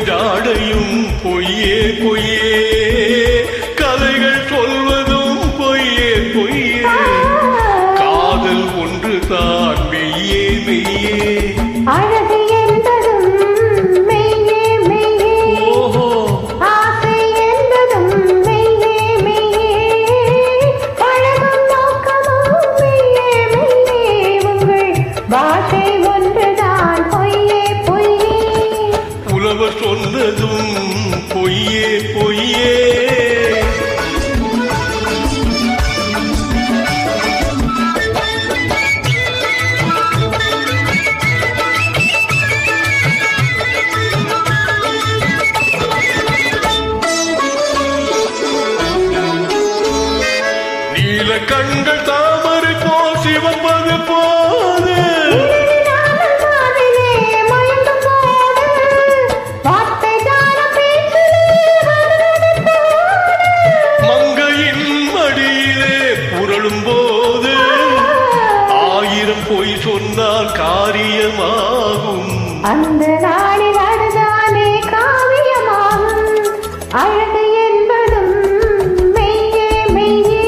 ஜாடையும் பொய்யே பொய்யே, கதைகள் சொல்வதும் பொய்யே பொய்யே, காதல் ஒன்று தான் மெய்யே மெய்யே. அழகு என்பதும் மெய்யே மெய்யே, ஆசை என்பதும் மெய்யே மெய்யே, பழகும் நோக்கமும் மெய்யே மெய்யே, உங்கள் பாஷை ஒன்றுதான் பொய்யே பொய்யே. புலவர் சொன்னதும் பொய்யே பொய்யே. நீல கண்கள் தாமரை போல் சிவப்பது போது, மங்கையின் மடியிலே புரளும் போது, ஆயிரம் பொய் சொன்னால் காரியமாகும். அந்த நாளில் அதுதானே காவியமாகும். அழகு என்பதும் மெய்யே மெய்யே,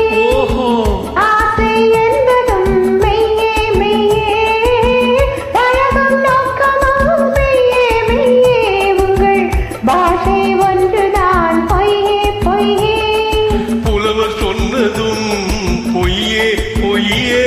ஆசை என்பதும் மெய்யே மெய்யே, பழகும் நோக்கமும் மெய்யே மெய்யே, உங்கள் பாஷை ஒன்றுதான் பொய்யே பொய்யே. புலவர் சொன்னதும் பொய்யே பொய்யே.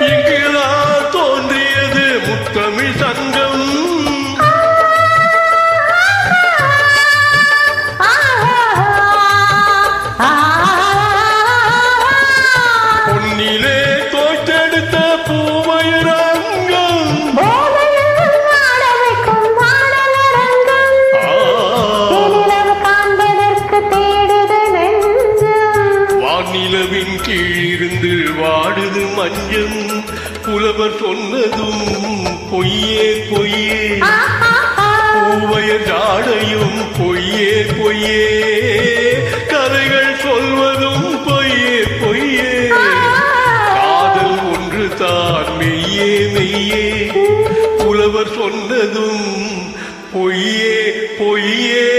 இங்குதான் தோன்றியது முத்தமிழ் சங்கம். பொன்னிலே தோற்றெடுத்த பூமயரங்கம். வானிலவின் கீழிருந்து வாடுது மஞ்சம். புலவர் சொன்னதும் பொய்யே பொய்யே, பூவைய ஜாடையும் பொய்யே பொய்யே, கதைகள் சொல்வதும் பொய்யே பொய்யே, காதல் ஒன்று தான் மெய்யே மெய்யே. புலவர் சொன்னதும் பொய்யே பொய்யே.